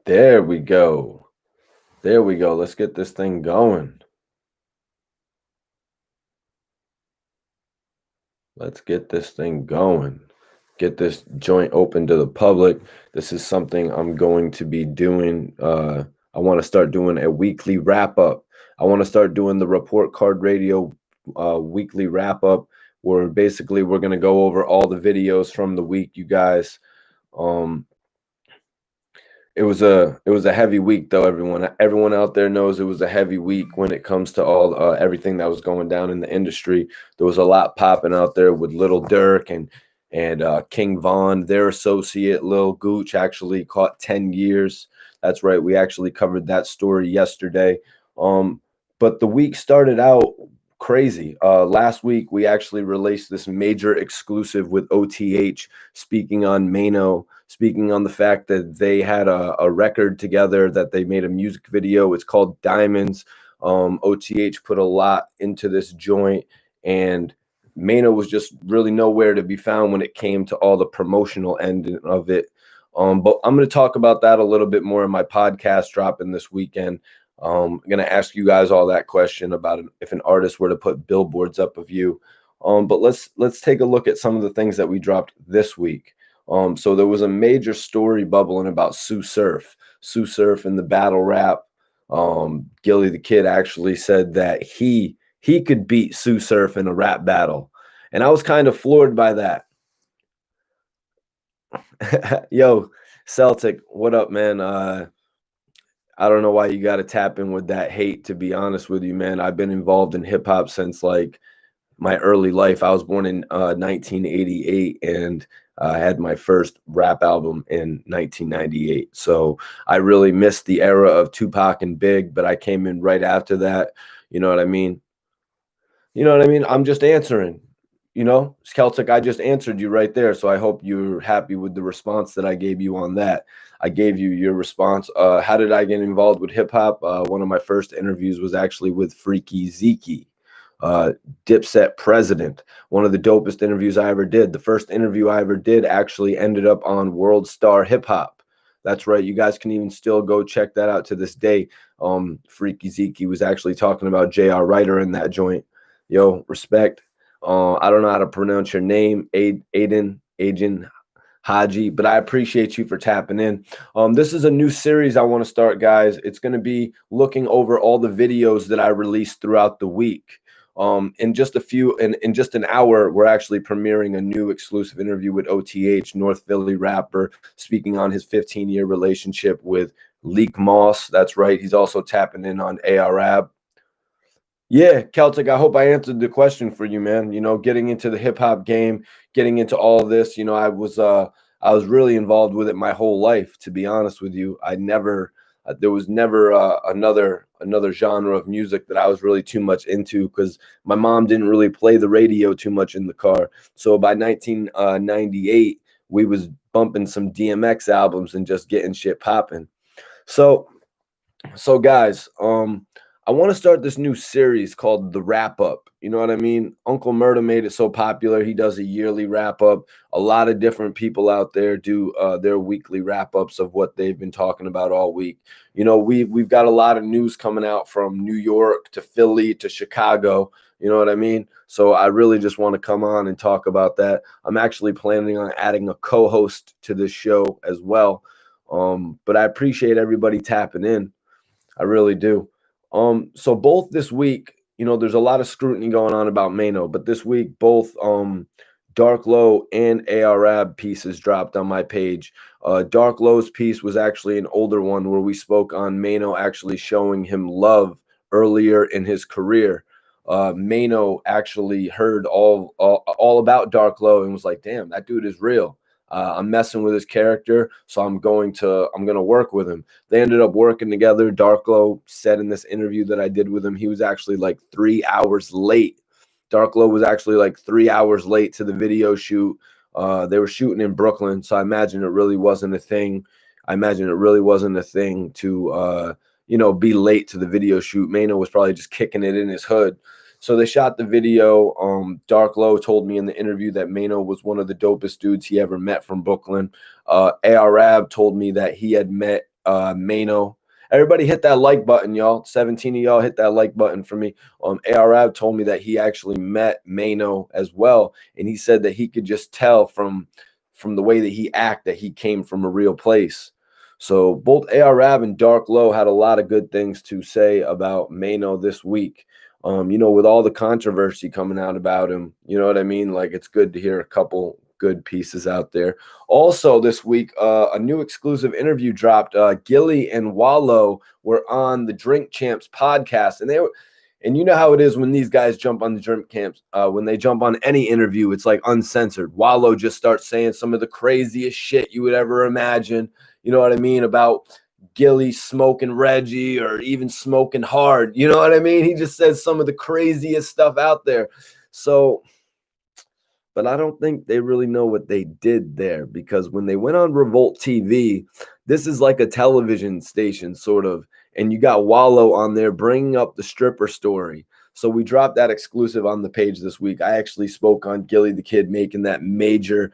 There we go. There we go. Let's get this thing going. Let's get this thing going. Get this joint open to the public. This is something I'm going to be doing. I want to start doing a weekly wrap up. I want to start doing the Report Card Radio weekly wrap up, where basically we're going to go over all the videos from the week, you guys. Um, it was a heavy week though. Everyone out there knows it was a heavy week when it comes to all everything that was going down in the industry. There was a lot popping out there with Little Dirk and King Von, their associate Lil Gooch actually caught 10 years. That's right, we actually covered that story yesterday. Um, but the week started out crazy. Last week we actually released this major exclusive with OTH, speaking on Mano, speaking on the fact that they had a record together, that they made a music video. It's called Diamonds. OTH put a lot into this joint, and Mano was just really nowhere to be found when it came to all the promotional end of it. But I'm going to talk about that a little bit more in my podcast dropping this weekend. I'm going to ask you guys all that question about if an artist were to put billboards up of you. But let's take a look at some of the things that we dropped this week. So there was a major story bubbling about Sue Surf in the battle rap. Gilly the Kid actually said that he could beat Sue Surf in a rap battle, and I was kind of floored by that. Yo, Celtic, what up, man? I don't know why you got to tap in with that hate, to be honest with you, man. I've been involved in hip hop since like my early life. I was born in 1988, and I had my first rap album in 1998. So I really missed the era of Tupac and Big, but I came in right after that. You know what I mean? You know what I mean? I'm just answering. Celtic, I just answered you right there. So I hope you're happy with the response that I gave you on that. I gave you your response. How did I get involved with hip hop? One of my first interviews was actually with Freaky Zeke, Dipset president. One of the dopest interviews I ever did. The first interview I ever did actually ended up on World Star Hip Hop. That's right. You guys can even still go check that out to this day. Freaky Zeke was actually talking about J.R. Ryder in that joint. Yo, respect. I don't know how to pronounce your name, Aiden Haji, but I appreciate you for tapping in. This is a new series I want to start, guys. It's going to be looking over all the videos that I released throughout the week. In just an hour, we're actually premiering a new exclusive interview with OTH, North Philly rapper, speaking on his 15-year relationship with Leak Moss. That's right. He's also tapping in on ARAB. Yeah, Celtic, I hope I answered the question for you, man. Getting into the hip hop game, getting into all of this, I was really involved with it my whole life, to be honest with you. There was never another genre of music that I was really too much into, because my mom didn't really play the radio too much in the car. So by 1998, we was bumping some DMX albums and just getting shit popping. So guys, I want to start this new series called The Wrap Up. You know what I mean? Uncle Murda made it so popular. He does a yearly wrap up. A lot of different people out there do their weekly wrap ups of what they've been talking about all week. We've got a lot of news coming out from New York to Philly to Chicago. You know what I mean? So I really just want to come on and talk about that. I'm actually planning on adding a co-host to this show as well. But I appreciate everybody tapping in. I really do. So both this week, there's a lot of scrutiny going on about Mano, but this week both Dark Low and ARAB pieces dropped on my page. Dark Low's piece was actually an older one where we spoke on Mano actually showing him love earlier in his career. Mano actually heard all about Dark Low and was like, "Damn, that dude is real. I'm messing with his character, so I'm going to work with him." They ended up working together. Darklo said in this interview that I did with him, he was actually like 3 hours late. Darklo was actually like 3 hours late to the video shoot. They were shooting in Brooklyn, so I imagine it really wasn't a thing. To be late to the video shoot. Mano was probably just kicking it in his hood. So they shot the video. Dark Low told me in the interview that Mano was one of the dopest dudes he ever met from Brooklyn. ARAB told me that he had met Mano. Everybody hit that like button, y'all. 17 of y'all hit that like button for me. ARAB told me that he actually met Mano as well, and he said that he could just tell from the way that he acted that he came from a real place. So both ARAB and Dark Low had a lot of good things to say about Mano this week. With all the controversy coming out about him, you know what I mean? Like, it's good to hear a couple good pieces out there. Also this week, a new exclusive interview dropped. Gilly and Wallow were on the Drink Champs podcast, and you know how it is when these guys jump on the Drink Champs, when they jump on any interview, it's like uncensored. Wallow just starts saying some of the craziest shit you would ever imagine. You know what I mean? About Gilly smoking Reggie or even smoking hard. You know what I mean? He just says some of the craziest stuff out there. So, but I don't think they really know what they did there, because when they went on Revolt TV, this is like a television station sort of, and you got Wallow on there bringing up the stripper story. So we dropped that exclusive on the page this week. I actually spoke on Gilly the Kid making that major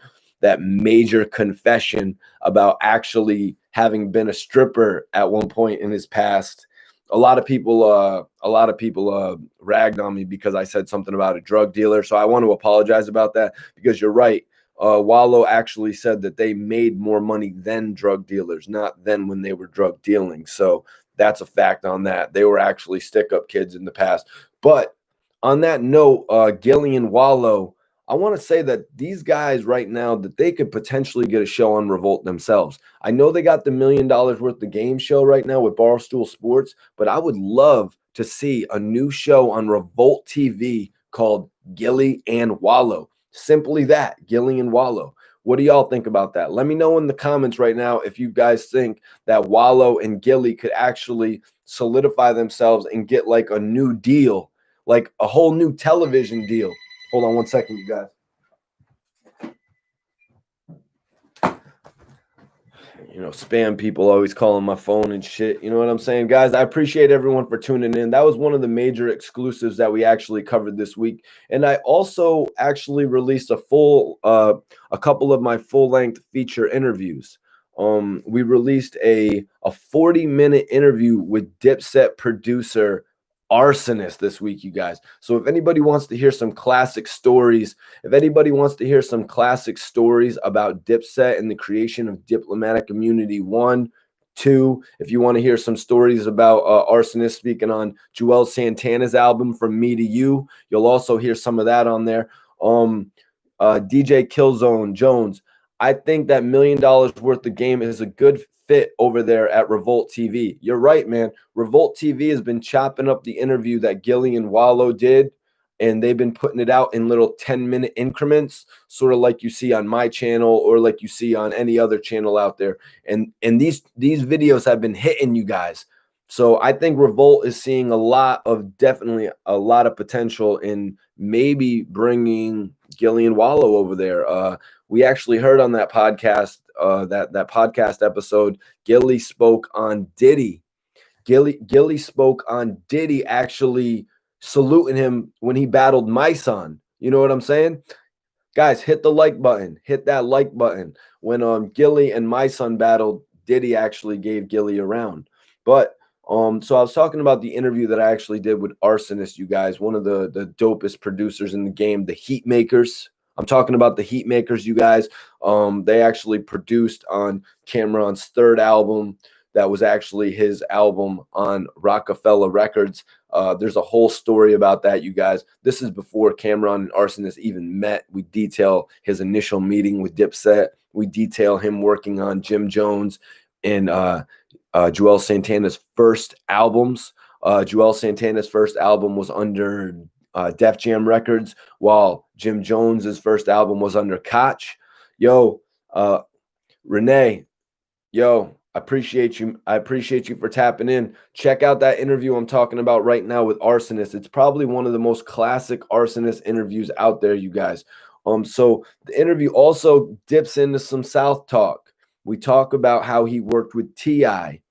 confession about actually having been a stripper at one point in his past. A lot of people ragged on me because I said something about a drug dealer. So I want to apologize about that, because you're right. Wallow actually said that they made more money than drug dealers, not than when they were drug dealing. So that's a fact on that. They were actually stick-up kids in the past. But on that note, Gilly and Wallow, I want to say that these guys right now, that they could potentially get a show on Revolt themselves. I know they got the $1 million worth of game show right now with Barstool Sports, but I would love to see a new show on Revolt TV called Gilly and Wallow. Simply that, Gilly and Wallow. What do y'all think about that? Let me know in the comments right now if you guys think that Wallow and Gilly could actually solidify themselves and get like a new deal, like a whole new television deal. Hold on one second, you guys. Spam people always calling my phone and shit. You know what I'm saying? Guys, I appreciate everyone for tuning in. That was one of the major exclusives that we actually covered this week. And I also actually released a couple of my full-length feature interviews. We released a 40-minute interview with Dipset producer Arsonist this week, you guys. So if anybody wants to hear some classic stories, about Dipset and the creation of Diplomatic Immunity 1, 2, if you want to hear some stories about Arsonist speaking on Joel Santana's album From Me to You, you'll also hear some of that on there. DJ Killzone Jones, I think that $1 million worth of game is a good fit over there at Revolt TV. You're right, man. Revolt TV has been chopping up the interview that Gilly and Wallow did, and they've been putting it out in little 10-minute increments, sort of like you see on my channel or like you see on any other channel out there. And these videos have been hitting you guys. So I think Revolt is seeing definitely a lot of potential in maybe bringing Gilly and Wallow over there. We actually heard on that podcast, that podcast episode, Gilly spoke on Diddy. Gilly spoke on Diddy actually saluting him when he battled my son. You know what I'm saying? Guys, hit the like button. Hit that like button. When Gilly and my son battled, Diddy actually gave Gilly a round. But so I was talking about the interview that I actually did with Arsonist, you guys, one of the dopest producers in the game, the Heat Makers. I'm talking about the Heat Makers, you guys. They actually produced on Cameron's third album. That was actually his album on Rockefeller Records. There's a whole story about that, you guys. This is before Cameron and Arsonist even met. We detail his initial meeting with Dipset. We detail him working on Jim Jones and Joel Santana's first albums. Joel Santana's first album was under Def Jam Records, while Jim Jones's first album was under Koch. Yo, Renee, yo, I appreciate you. I appreciate you for tapping in. Check out that interview I'm talking about right now with Arsonist. It's probably one of the most classic Arsonist interviews out there, you guys. So the interview also dips into some South talk. We talk about how he worked with T.I.,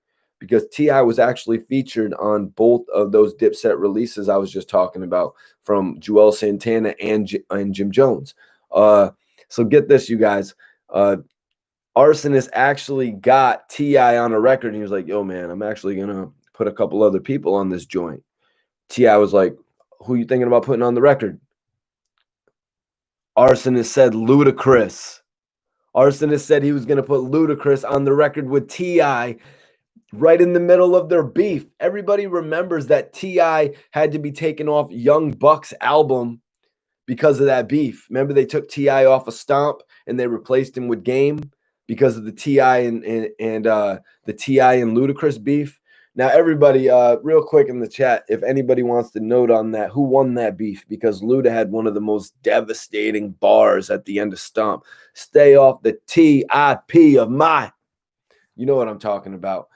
because T.I. was actually featured on both of those Dipset releases I was just talking about, from Joel Santana and Jim Jones. So get this, you guys. Arsonist actually got T.I. on a record, and he was like, yo, man, I'm actually going to put a couple other people on this joint. T.I. was like, who you thinking about putting on the record? Arsonist said Ludacris. Arsonist said he was going to put Ludacris on the record with T.I. right in the middle of their beef. Everybody remembers that T.I. had to be taken off Young Buck's album because of that beef. Remember, they took T.I. off of Stomp and they replaced him with Game because of the T.I. and the T.I. and Ludacris beef. Now, everybody, real quick in the chat, if anybody wants to note on that, who won that beef? Because Luda had one of the most devastating bars at the end of Stomp. Stay off the TIP of my. You know what I'm talking about.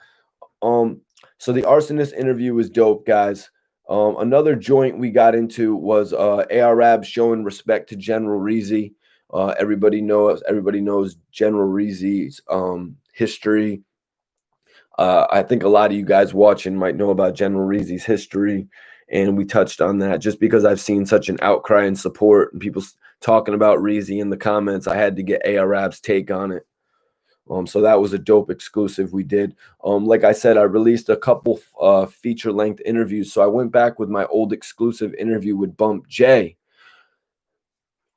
So the Arsonist interview was dope, guys. Another joint we got into was ARAB showing respect to General Reezy. Everybody knows General Reezy's history. I think a lot of you guys watching might know about General Reezy's history, and we touched on that just because I've seen such an outcry and support and people talking about Reezy in the comments. I had to get ARAB's take on it. So that was a dope exclusive we did. Like I said, I released a couple feature-length interviews. So I went back with my old exclusive interview with Bump J.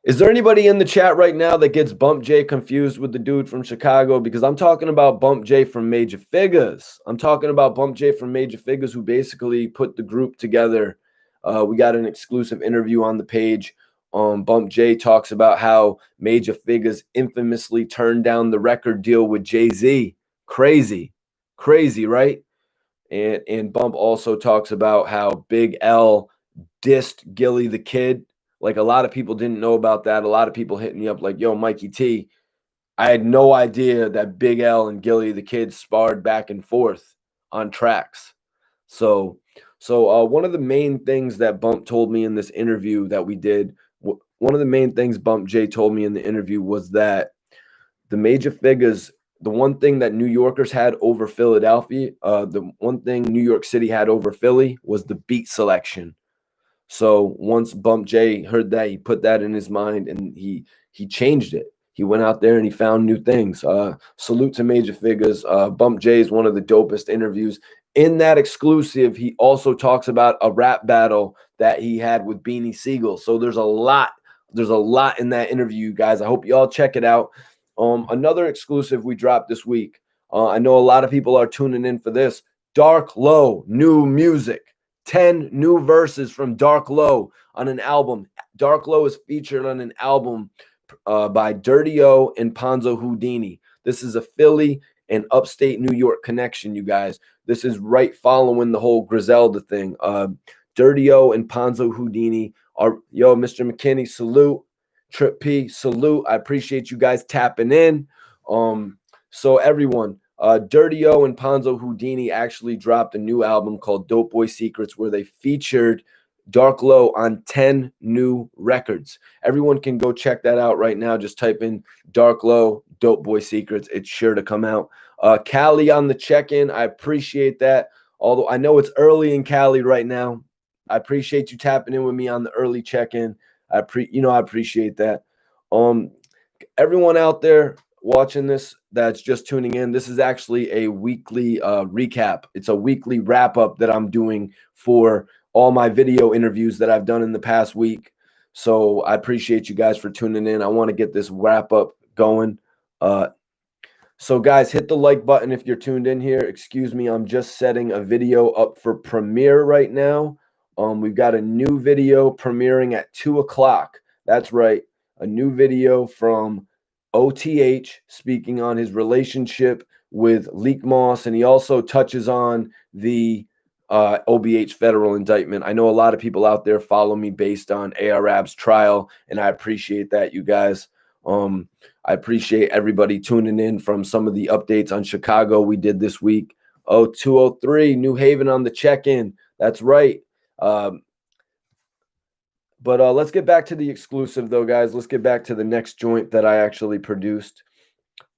Is there anybody in the chat right now that gets Bump J confused with the dude from Chicago? Because I'm talking about Bump J from Major Figures. I'm talking about Bump J from Major Figures, who basically put the group together. We got an exclusive interview on the page. Bump J talks about how Major Figures infamously turned down the record deal with Jay-Z. Crazy, right? And Bump also talks about how Big L dissed Gilly the Kid. Like, a lot of people didn't know about that. A lot of people hitting me up like, yo, Mikey T, I had no idea that Big L and Gilly the Kid sparred back and forth on tracks. So one of the main things that Bump told me in this interview that we did, one of the main things Bump J told me in the interview was that the Major Figures, the one thing that New Yorkers had over Philadelphia, the one thing New York City had over Philly was the beat selection. So once Bump J heard that, he put that in his mind and he changed it. He went out there and he found new things. Salute to Major Figures. Bump J is one of the dopest interviews. In that exclusive, he also talks about a rap battle that he had with Beanie Siegel. So there's a lot in that interview, guys. I hope y'all check it out. Another exclusive we dropped this week. I know a lot of people are tuning in for this. Dark Low, new music. 10 new verses from Dark Low on an album. Dark Low is featured on an album by Dirty O and Ponzo Houdini. This is a Philly and upstate New York connection, you guys. This is right following the whole Griselda thing. Dirty O and Ponzo Houdini are, yo, Mr. McKinney, salute. Trip P, salute. I appreciate you guys tapping in. So everyone, Dirty O and Ponzo Houdini actually dropped a new album called Dope Boy Secrets, where they featured Dark Low on 10 new records. Everyone can go check that out right now. Just type in Dark Low, Dope Boy Secrets. It's sure to come out. Cali on the check-in. I appreciate that. Although I know it's early in Cali right now. I appreciate you tapping in with me on the early check-in. I appreciate that. Everyone out there watching this that's just tuning in, this is actually a weekly recap. It's a weekly wrap-up that I'm doing for all my video interviews that I've done in the past week. So I appreciate you guys for tuning in. I want to get this wrap-up going. So guys, hit the like button if you're tuned in here. Excuse me, I'm just setting a video up for premiere right now. We've got a new video premiering at 2 o'clock. That's right, a new video from OTH speaking on his relationship with Leak Moss, and he also touches on the OBH federal indictment. I know a lot of people out there follow me based on ARAB's trial, and I appreciate that, you guys. I appreciate everybody tuning in from some of the updates on Chicago we did this week. 203, New Haven on the check-in. That's right. But let's get back to the exclusive, though, guys. Let's get back to the next joint that I actually produced.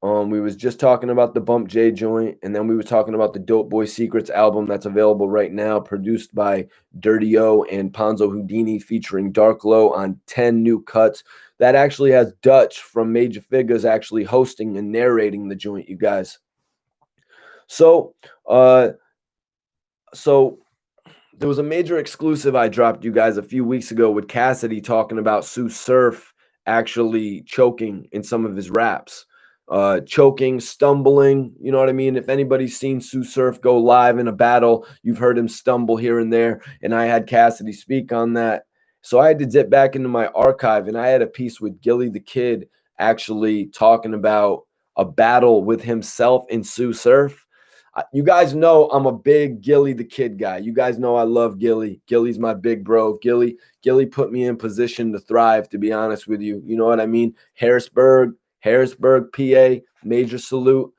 We was just talking about the Bump J joint, and then we were talking about the Dope Boy Secrets album that's available right now, produced by Dirty O and Ponzo Houdini, featuring Dark Low on 10 new cuts. That actually has Dutch from Major Figures actually hosting and narrating the joint, you guys. So, uh, so there was a major exclusive I dropped you guys a few weeks ago with Cassidy talking about Sue Surf actually choking in some of his raps. Choking, stumbling, you know what I mean? If anybody's seen Sue Surf go live in a battle, you've heard him stumble here and there. And I had Cassidy speak on that. So I had to dip back into my archive, and I had a piece with Gilly the Kid actually talking about a battle with himself and Sue Surf. You guys know I'm a big Gilly the Kid guy. You guys know I love Gilly. Gilly's my big bro. Gilly put me in position to thrive, to be honest with you. You know what I mean? Harrisburg, PA, major salute.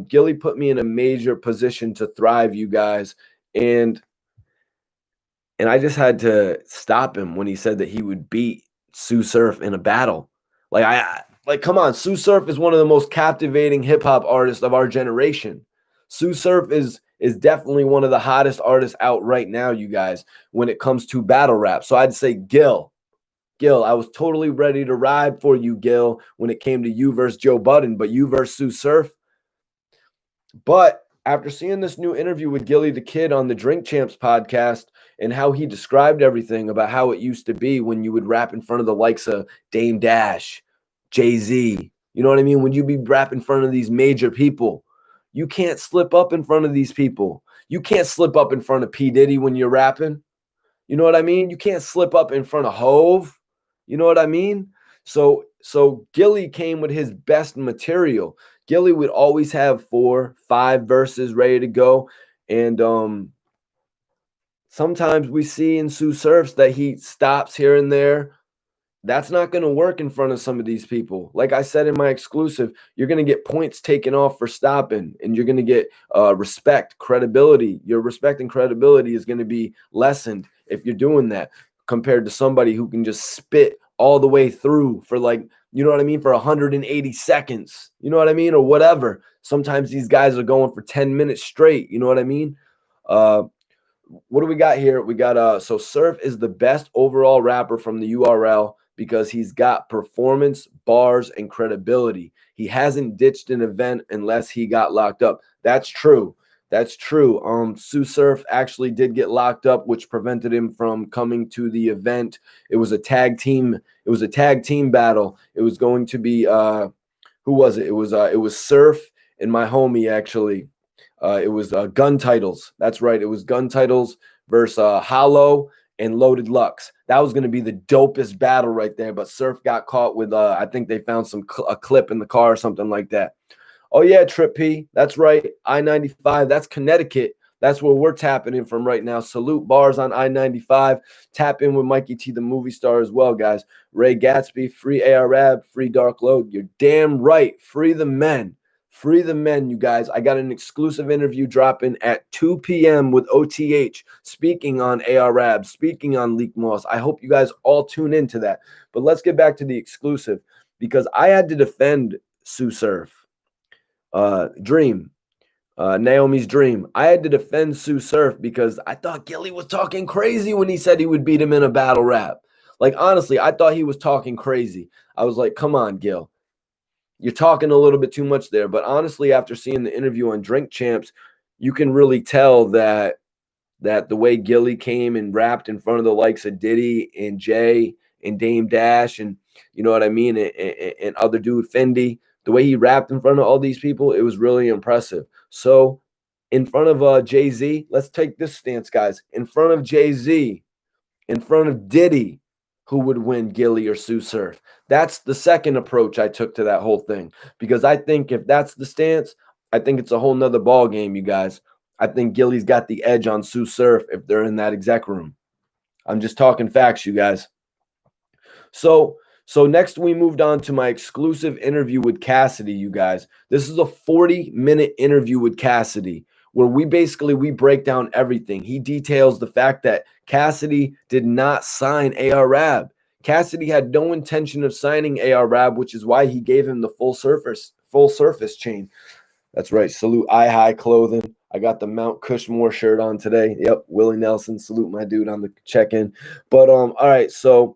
Gilly put me in a major position to thrive, you guys. And I just had to stop him when he said that he would beat Sue Surf in a battle. Like, come on, Sue Surf is one of the most captivating hip hop artists of our generation. Sue Surf is definitely one of the hottest artists out right now, you guys, when it comes to battle rap. So I'd say Gil, I was totally ready to ride for you, Gil, when it came to you versus Joe Budden, but you versus Sue Surf. But after seeing this new interview with Gilly the Kid on the Drink Champs podcast and how he described everything about how it used to be when you would rap in front of the likes of Dame Dash, Jay-Z, you know what I mean? When you be rap in front of these major people, you can't slip up in front of these people. You can't slip up in front of P. Diddy when you're rapping. You know what I mean? You can't slip up in front of Hove. You know what I mean? So Gilly came with his best material. Gilly would always have 4, 5 verses ready to go. And sometimes we see in Sue Surfs that he stops here and there. That's not going to work in front of some of these people. Like I said in my exclusive, you're going to get points taken off for stopping, and you're going to get respect, credibility. Your respect and credibility is going to be lessened if you're doing that compared to somebody who can just spit all the way through for, like, you know what I mean, for 180 seconds, you know what I mean, or whatever. Sometimes these guys are going for 10 minutes straight, you know what I mean? What do we got here? We got so Surf is the best overall rapper from the URL because he's got performance, bars, and credibility. He hasn't ditched an event unless he got locked up. That's true. That's true. Sue Surf actually did get locked up, which prevented him from coming to the event. It was a tag team. It was a tag team battle. It was going to be who was it? It was Surf and my homie actually. It was gun titles. That's right. It was gun titles versus Hollow and Loaded Lux. That was going to be the dopest battle right there. But Surf got caught with, I think they found a clip in the car or something like that. Oh, yeah, Trip P. That's right. I-95. That's Connecticut. That's where we're tapping in from right now. Salute bars on I-95. Tap in with Mikey T, the movie star, as well, guys. Ray Gatsby, free AR-Rab, free Dark Load. You're damn right. Free the men. Free the men, you guys. I got an exclusive interview dropping at 2 p.m. with OTH, speaking on AR-Rab, speaking on Leak Moss. I hope you guys all tune into that. But let's get back to the exclusive, because I had to defend Sue Surf. Dream. Naomi's Dream. I had to defend Sue Surf because I thought Gilly was talking crazy when he said he would beat him in a battle rap. Like, honestly, I thought he was talking crazy. I was like, come on, Gil. You're talking a little bit too much there. But honestly, after seeing the interview on Drink Champs, you can really tell that the way Gilly came and rapped in front of the likes of Diddy and Jay and Dame Dash and, you know what I mean, and other dude Fendi, the way he rapped in front of all these people, it was really impressive. So in front of Jay-Z, let's take this stance, guys. In front of Jay-Z, in front of Diddy, who would win, Gilly or Sue Surf? That's the second approach I took to that whole thing, because I think if that's the stance, I think it's a whole nother ball game, you guys. I think Gilly's got the edge on Sue Surf if they're in that exec room. I'm just talking facts, you guys. So next we moved on to my exclusive interview with Cassidy, you guys. This is a 40-minute interview with Cassidy where we break down everything. He details the fact that Cassidy did not sign AR-Rab. Cassidy had no intention of signing AR-Rab, which is why he gave him the full full surface chain. That's right. Salute I High Clothing. I got the Mount Cushmore shirt on today. Yep, Willie Nelson. Salute my dude on the check-in. But all right, so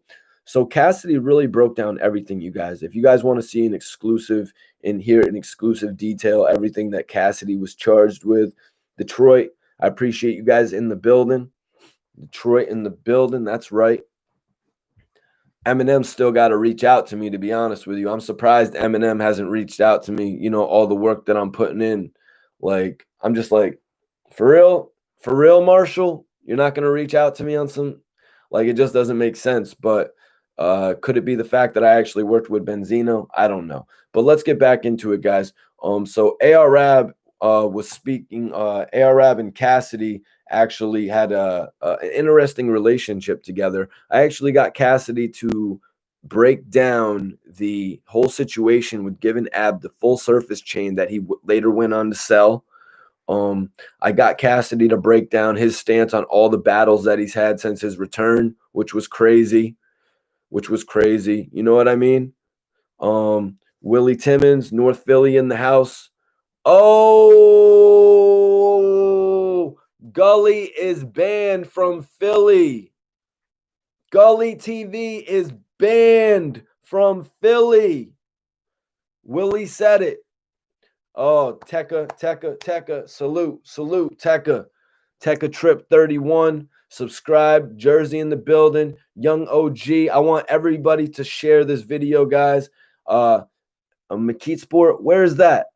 Cassidy really broke down everything, you guys. If you guys want to see an exclusive and hear an exclusive detail, everything that Cassidy was charged with. Detroit, I appreciate you guys in the building. Detroit in the building. That's right. Eminem still got to reach out to me, to be honest with you. I'm surprised Eminem hasn't reached out to me, all the work that I'm putting in. Like, I'm just like, for real, Marshall, you're not going to reach out to me on some, like, it just doesn't make sense. But could it be the fact that I actually worked with Benzino? I don't know. But let's get back into it, guys. So A.R.Rab was speaking. A.R.Rab and Cassidy actually had an interesting relationship together. I actually got Cassidy to break down the whole situation with giving Ab the full surface chain that he later went on to sell. I got Cassidy to break down his stance on all the battles that he's had since his return, which was crazy. You know what I mean? Willie Timmons, North Philly in the house. Oh, Gully is banned from Philly. Gully TV is banned from Philly. Willie said it. Oh, Tekka, salute, Tekka. Tekka Trip 31, subscribe, Jersey in the building, Young OG. I want everybody to share this video, guys. McKeat Sport, where is that?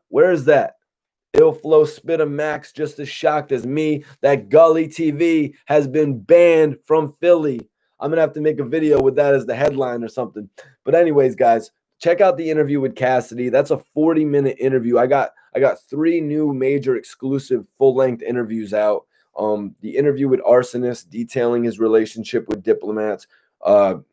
Ill Flow Spitter Max, just as shocked as me that Gully TV has been banned from Philly. I'm going to have to make a video with that as the headline or something. But anyways, guys, check out the interview with Cassidy. That's a 40-minute interview. I got 3 new major exclusive full-length interviews out. The interview with Arsonist detailing his relationship with diplomats.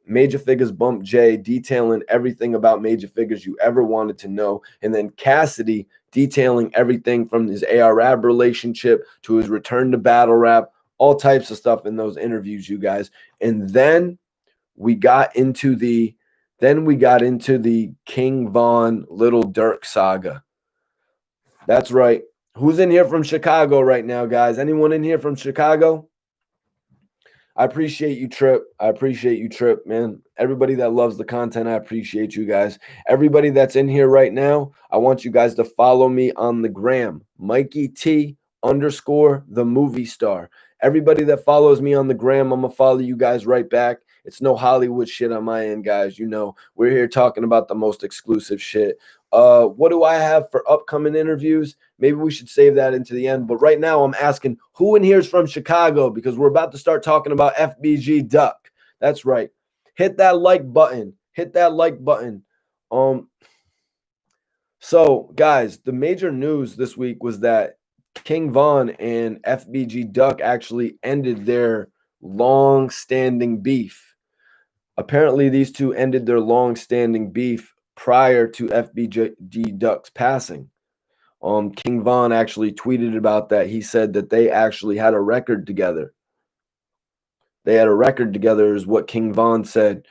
Major Figures Bump J detailing everything about Major Figures you ever wanted to know. And then Cassidy detailing everything from his A.R.Rab relationship to his return to battle rap, all types of stuff in those interviews, you guys. And then we got into the King Von Little Durk saga. That's right. Who's in here from Chicago right now, guys? Anyone in here from Chicago? I appreciate you, Trip. Man. Everybody that loves the content, I appreciate you guys. Everybody that's in here right now, I want you guys to follow me on the gram, Mikey T _ the movie star. Everybody that follows me on the gram, I'm going to follow you guys right back. It's no Hollywood shit on my end, guys. We're here talking about the most exclusive shit. What do I have for upcoming interviews? Maybe we should save that into the end. But right now I'm asking who in here is from Chicago, because we're about to start talking about FBG Duck. That's right. Hit that like button. So, guys, the major news this week was that King Von and FBG Duck actually ended their long-standing beef. Apparently, these two ended their long-standing beef prior to FBG Duck's passing. King Von actually tweeted about that. He said that they actually had a record together. Is what King Von said.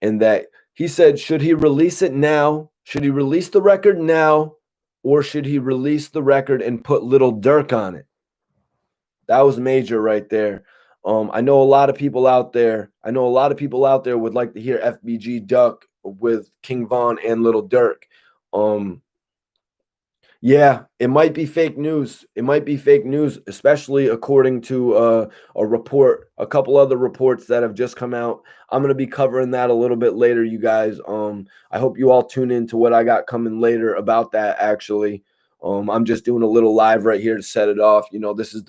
And that he said, should he release it now? Should he release the record now? Or should he release the record and put Little Durk on it? That was major right there. I know a lot of people out there would like to hear FBG Duck with King Von and Little Durk. Yeah, it might be fake news. Especially according to a couple other reports that have just come out. I'm going to be covering that a little bit later, you guys. I hope you all tune in to what I got coming later about that, actually. I'm just doing a little live right here to set it off. This is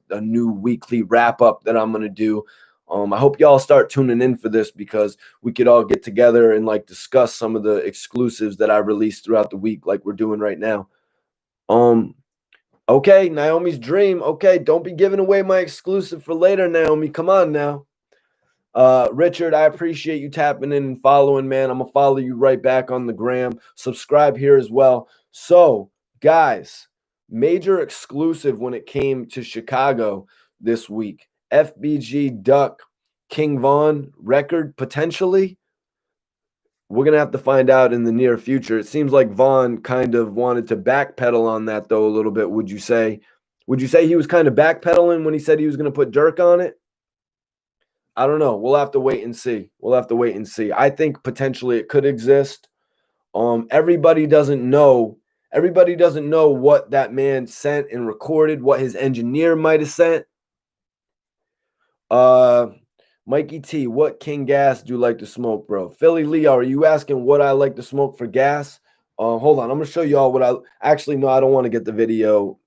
a new weekly wrap-up that I'm going to do. I hope y'all start tuning in for this, because we could all get together and discuss some of the exclusives that I released throughout the week like we're doing right now. Okay, Naomi's Dream. Okay, don't be giving away my exclusive for later, Naomi. Come on now. Richard, I appreciate you tapping in and following, man. I'm gonna follow you right back on the gram. Subscribe here as well. So, guys, major exclusive when it came to Chicago this week. FBG Duck, King Von record potentially. We're gonna have to find out in the near future. It seems like Vaughn kind of wanted to backpedal on that though a little bit. Would you say? Would you say he was kind of backpedaling when he said he was gonna put Dirk on it? I don't know. We'll have to wait and see. We'll have to wait and see. I think potentially it could exist. Everybody doesn't know. Everybody doesn't know what that man sent and recorded, what his engineer might have sent. Uh Mikey T, what King gas do you like to smoke, bro? Philly Leo, are you asking what I like to smoke for gas? Hold on, I'm gonna show y'all what I actually no, I don't want to get the video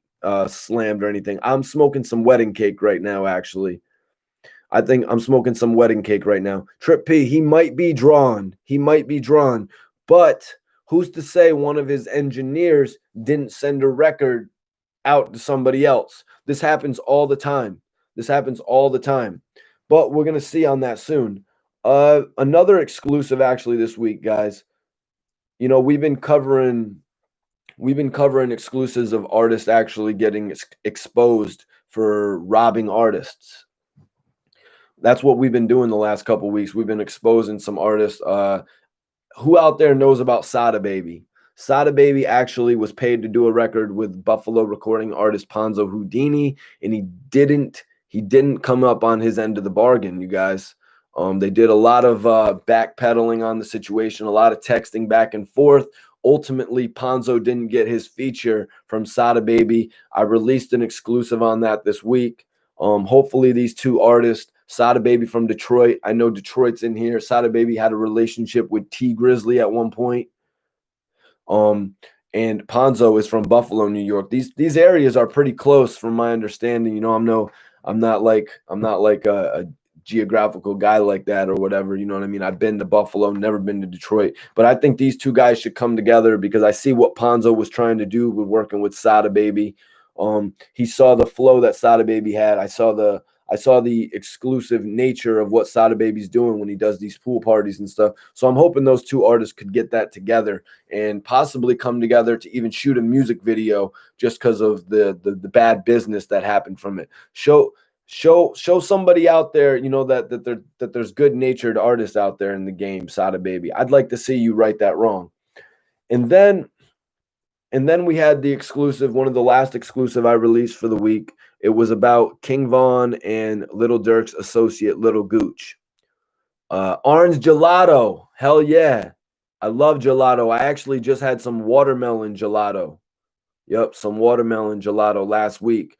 slammed or anything. I'm smoking some wedding cake right now, actually. I think I'm smoking some wedding cake right now. Trip P, he might be drawn. He might be drawn. But who's to say one of his engineers didn't send a record out to somebody else? This happens all the time. This happens all the time. But we're going to see on that soon. Another exclusive actually this week, guys. You know, we've been covering exclusives of artists actually getting exposed for robbing artists. That's what we've been doing the last couple of weeks. We've been exposing some artists. Who out there knows about Sada Baby? Sada Baby actually was paid to do a record with Buffalo recording artist Ponzo Houdini, and he didn't come up on his end of the bargain, you guys. They did a lot of backpedaling on the situation, a lot of texting back and forth. Ultimately, Ponzo didn't get his feature from Sada Baby. I released an exclusive on that this week. Hopefully these two artists, Sada Baby from Detroit, I know Detroit's in here. Sada Baby had a relationship with T Grizzly at one point. And Ponzo is from Buffalo, New York. These areas are pretty close from my understanding. You know, I'm not like a geographical guy like that or whatever. You know what I mean? I've been to Buffalo, never been to Detroit. But I think these two guys should come together because I see what Ponzo was trying to do with working with Sada Baby. He saw the flow that Sada Baby had. I saw the exclusive nature of what Sada Baby's doing when he does these pool parties and stuff. So I'm hoping those two artists could get that together and possibly come together to even shoot a music video just because of the bad business that happened from it. Show somebody out there, you know, that there's good-natured artists out there in the game, Sada Baby. I'd like to see you right that wrong. And then we had the exclusive, one of the last exclusive I released for the week. It was about King Von and Little Durk's associate, Little Gooch. Orange gelato. Hell yeah. I love gelato. I actually just had some watermelon gelato. Yep, some watermelon gelato last week.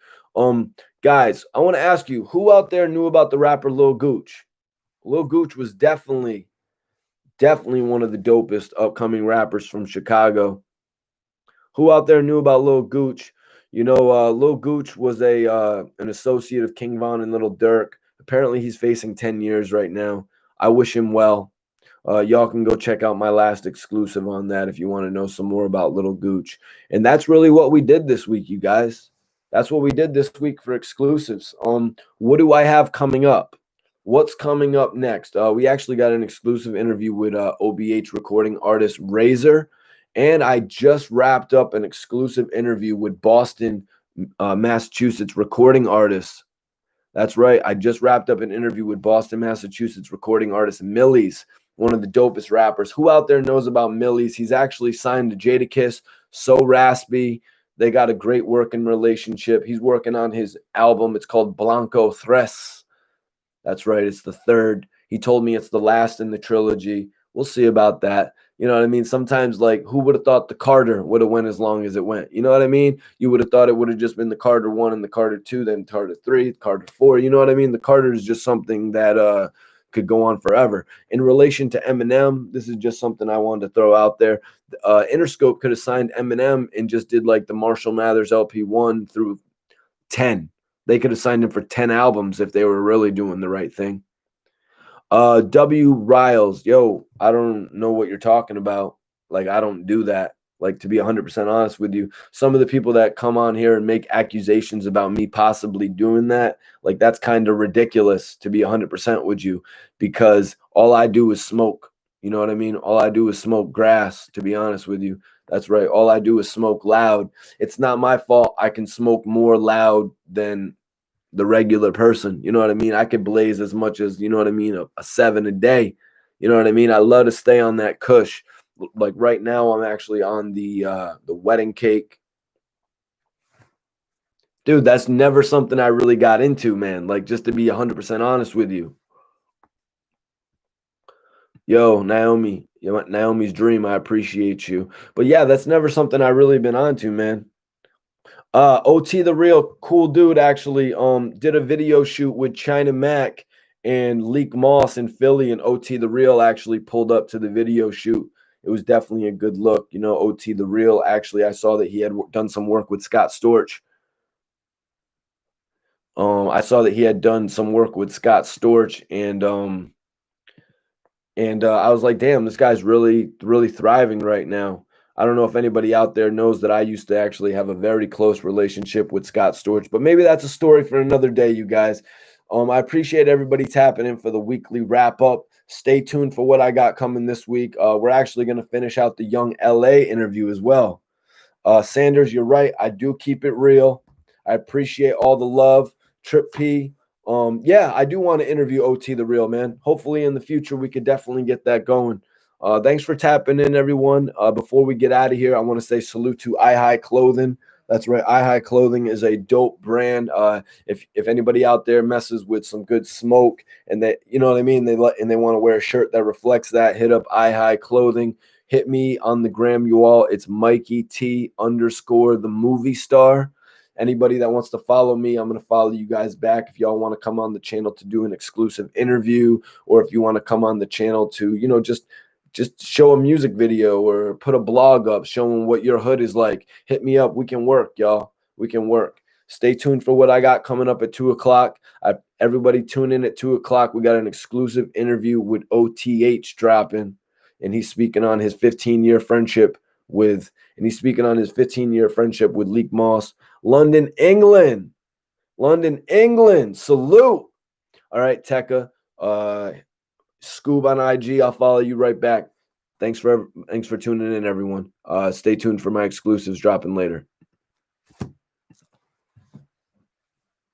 Guys, I want to ask you, who out there knew about the rapper Lil Gooch? Lil Gooch was definitely one of the dopest upcoming rappers from Chicago. Who out there knew about Lil Gooch? You know, Lil Gooch was an associate of King Von and Little Durk. Apparently, he's facing 10 years right now. I wish him well. Y'all can go check out my last exclusive on that if you want to know some more about Little Gooch. And that's really what we did this week, you guys. That's what we did this week for exclusives. What do I have coming up? What's coming up next? We actually got an exclusive interview with OBH recording artist Razor. And I just wrapped up an exclusive interview with Boston, Massachusetts recording artist. That's right. I just wrapped up an interview with Boston, Massachusetts recording artist Millies, one of the dopest rappers. Who out there knows about Millies? He's actually signed to Jadakiss, So Raspy. They got a great working relationship. He's working on his album. It's called Blanco Tres. That's right. It's the third. He told me it's the last in the trilogy. We'll see about that. You know what I mean? Sometimes, like, who would have thought the Carter would have went as long as it went? You know what I mean? You would have thought it would have just been the Carter 1 and the Carter 2, then Carter 3, Carter 4. You know what I mean? The Carter is just something that could go on forever. In relation to Eminem, this is just something I wanted to throw out there. Interscope could have signed Eminem and just did like the Marshall Mathers LP 1 through 10. They could have signed him for 10 albums if they were really doing the right thing. W. Riles, yo, I don't know what you're talking about. Like, I don't do that. Like, to be 100% honest with you, some of the people that come on here and make accusations about me possibly doing that, like, that's kind of ridiculous, to be 100% with you, because all I do is smoke. You know what I mean? All I do is smoke grass, to be honest with you. That's right. All I do is smoke loud. It's not my fault I can smoke more loud than the regular person. You know what I mean? I could blaze as much as, you know what I mean, a 7 a day. You know what I mean? I love to stay on that kush. Like right now, I'm actually on the wedding cake. Dude, that's never something I really got into, man. Like, just to be 100% honest with you. Yo, Naomi, Naomi's dream. I appreciate you. But yeah, that's never something I really been onto, man. OT the Real, cool dude, actually did a video shoot with China Mac and Leak Moss in Philly, and OT the Real actually pulled up to the video shoot. It was definitely a good look. You know, OT the Real, actually, I saw that he had done some work with Scott Storch. I saw that he had done some work with Scott Storch, and I was like, damn, this guy's really, really thriving right now. I don't know if anybody out there knows that I used to actually have a very close relationship with Scott Storch, but maybe that's a story for another day, you guys. I appreciate everybody tapping in for the weekly wrap up. Stay tuned for what I got coming this week. We're actually going to finish out the Young LA interview as well. Sanders, you're right. I do keep it real. I appreciate all the love. Trip P. Yeah, I do want to interview OT the Real, man. Hopefully in the future we could definitely get that going. Thanks for tapping in, everyone. Before we get out of here, I want to say salute to iHigh Clothing. That's right. iHigh Clothing is a dope brand. If anybody out there messes with some good smoke and they, you know what I mean, they want to wear a shirt that reflects that, hit up iHigh Clothing. Hit me on the gram, you all. It's Mikey T _ the movie star. Anybody that wants to follow me, I'm going to follow you guys back. If y'all want to come on the channel to do an exclusive interview, or if you want to come on the channel to, you know, just show a music video or put a blog up showing what your hood is like, hit me up. We can work, y'all. We can work. Stay tuned for what I got coming up at 2 o'clock. Everybody tune in at 2 o'clock. We got an exclusive interview with OTH dropping, and he's speaking on his 15-year friendship with Leak Moss. London, England. London, England. Salute. All right, Tekka. Scoob on IG. I'll follow you right back. Thanks for tuning in, everyone. Stay tuned for my exclusives dropping later.